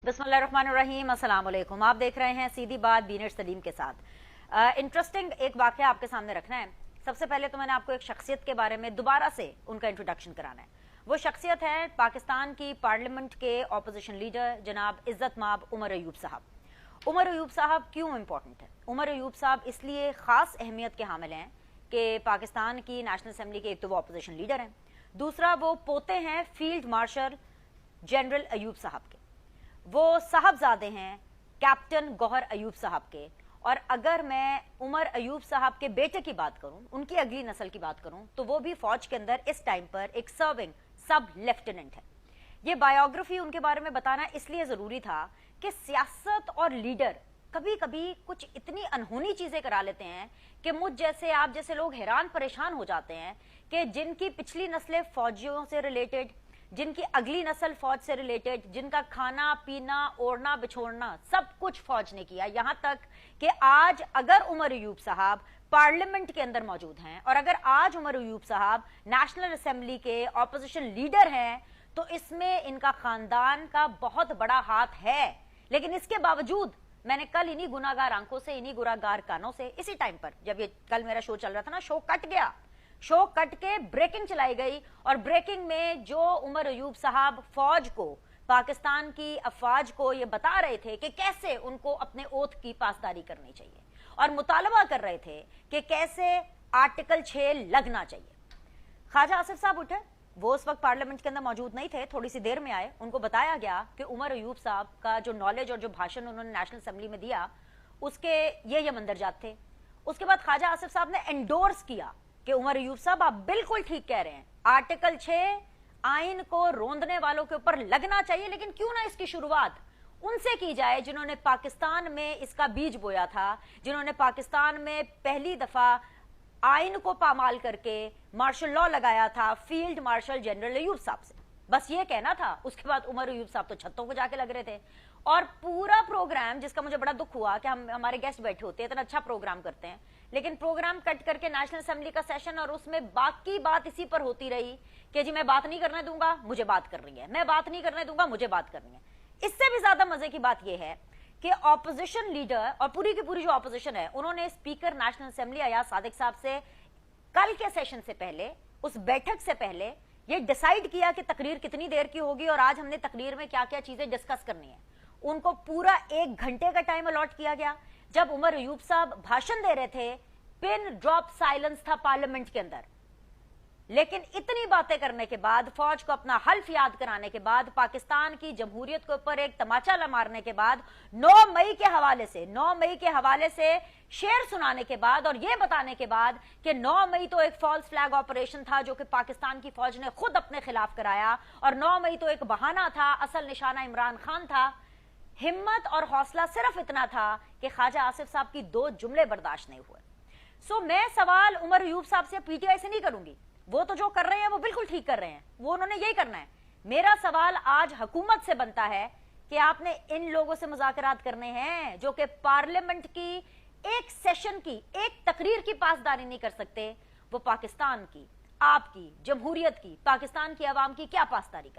बिस्मिल्लाहिर्रहमानिर्रहीम, अस्सलाम वालेकुम। आप देख रहे हैं सीधी बात बीनेट सलीम के साथ। इंटरेस्टिंग एक वाकया आपके सामने रखना है। सबसे पहले तो मैंने आपको एक शख्सियत के बारे में दोबारा से उनका इंट्रोडक्शन कराना है। वो शख्सियत है पाकिस्तान की पार्लियामेंट के ऑपोजिशन लीडर जनाब इज्जत माब उमर अयूब साहब। उमर अयूब साहब क्यों इंपॉर्टेंट है? उमर अयूब साहब इसलिए खास अहमियत के हामिल हैं कि पाकिस्तान की नेशनल असेंबली के एक तो वो ऑपोजिशन लीडर हैं, दूसरा वो पोते हैं फील्ड मार्शल जनरल अयूब साहब के, वो साहबजादे हैं कैप्टन गौहर अयूब साहब के। और अगर मैं उमर अयूब साहब के बेटे की बात करूं, उनकी अगली नस्ल की बात करूं, तो वो भी फौज के अंदर इस टाइम पर एक सर्विंग सब लेफ्टिनेंट है। ये बायोग्राफी उनके बारे में बताना इसलिए जरूरी था कि सियासत और लीडर कभी कभी कुछ इतनी अनहोनी चीजें करा लेते हैं कि मुझ जैसे आप जैसे लोग हैरान परेशान हो जाते हैं कि जिनकी पिछली नस्लें फौजियों से रिलेटेड, जिनकी अगली नस्ल फौज से रिलेटेड, जिनका खाना पीना ओढ़ना बिछोड़ना सब कुछ फौज ने किया, यहां तक कि आज अगर उमर अयूब साहब पार्लियामेंट के अंदर मौजूद हैं और अगर आज उमर अयूब साहब नेशनल असेंबली के ऑपोजिशन लीडर हैं तो इसमें इनका खानदान का बहुत बड़ा हाथ है। लेकिन इसके बावजूद मैंने कल इन्हीं गुनाहगार आंखों से, इन्हीं गुनाहगार कानों से, इसी टाइम पर जब ये कल मेरा शो चल रहा था ना, शो कट गया, शो कट के ब्रेकिंग चलाई गई और ब्रेकिंग में जो उमर अयूब साहब फौज को, पाकिस्तान की अफवाज को ये बता रहे थे कि कैसे उनको अपने ओथ की पासदारी करनी चाहिए और मुतालबा कर रहे थे कि कैसे आर्टिकल 6 लगना चाहिए। ख्वाजा आसिफ साहब उठे, वो उस वक्त पार्लियामेंट के अंदर मौजूद नहीं थे, थोड़ी सी देर में आए। उनको बताया गया कि उमर अयूब साहब का जो नॉलेज और जो भाषण उन्होंने नेशनल असेंबली में दिया उसके ये मंदरजात थे। उसके बाद ख्वाजा आसिफ साहब ने एंडोर्स किया कि उमर अयूब साहब आप बिल्कुल ठीक कह रहे हैं, आर्टिकल 6 आइन को रोंदने वालों के ऊपर लगना चाहिए, लेकिन क्यों ना इसकी शुरुआत उनसे की जाए जिन्होंने पाकिस्तान में इसका बीज बोया था, जिन्होंने पाकिस्तान में पहली दफा आइन को पामाल करके मार्शल लॉ लगाया था, फील्ड मार्शल जनरल अयूब साहब से। बस ये कहना था। उसके बाद उमर अयूब साहब तो छतों को जाके लग रहे थे और पूरा प्रोग्राम, जिसका मुझे बड़ा दुख हुआ कि हमारे गेस्ट बैठे होते हैं, इतना अच्छा प्रोग्राम करते हैं, लेकिन प्रोग्राम कट करके नेशनल असेंबली का सेशन और उसमें बाकी बात इसी पर होती रही कि जी मैं बात नहीं करने दूंगा, मुझे बात करनी है, मैं बात नहीं करने दूंगा, मुझे बात करनी है। इससे भी ज्यादा मजे की बात यह है कि ऑपोजिशन लीडर और पूरी की पूरी जो ऑपोजिशन है, उन्होंने speaker national assembly Ayaz Sadiq साहब से कल के सेशन से पहले, उस बैठक से पहले ये डिसाइड किया कि तकरीर कितनी देर की होगी और आज हमने तकरीर में क्या क्या चीजें डिस्कस करनी है। उनको पूरा 1 घंटे का टाइम अलॉट किया गया। जब उमर अयूब साहब भाषण दे रहे थे, पिन ड्रॉप साइलेंस था पार्लियामेंट के अंदर। लेकिन इतनी बातें करने के बाद, फौज को अपना हल्फ याद कराने के बाद, पाकिस्तान की जमहूरियत के ऊपर एक तमाचा मारने के बाद, 9 मई के हवाले से शेर सुनाने के बाद और यह बताने के बाद कि 9 मई तो एक फॉल्स फ्लैग ऑपरेशन था जो कि पाकिस्तान की फौज ने खुद अपने खिलाफ कराया और 9 मई तो एक बहाना था, असल निशाना इमरान खान था। हिम्मत और हौसला सिर्फ इतना था कि ख्वाजा आसिफ साहब की 2 जुमले बर्दाश्त नहीं हुए। सो मैं सवाल उमर अयूब साहब से पीटीआई से नहीं करूंगी, वो तो जो कर रहे हैं वो बिल्कुल ठीक कर रहे हैं, वो उन्होंने यही करना है। मेरा सवाल आज हुकूमत से बनता है कि आपने इन लोगों से मुज़ाकरात करने हैं जो कि पार्लियामेंट की एक सेशन की, एक तकरीर की पासदारी नहीं कर सकते। वो पाकिस्तान की, आपकी, जमहूरियत की, पाकिस्तान की आवाम की क्या पासदारी कर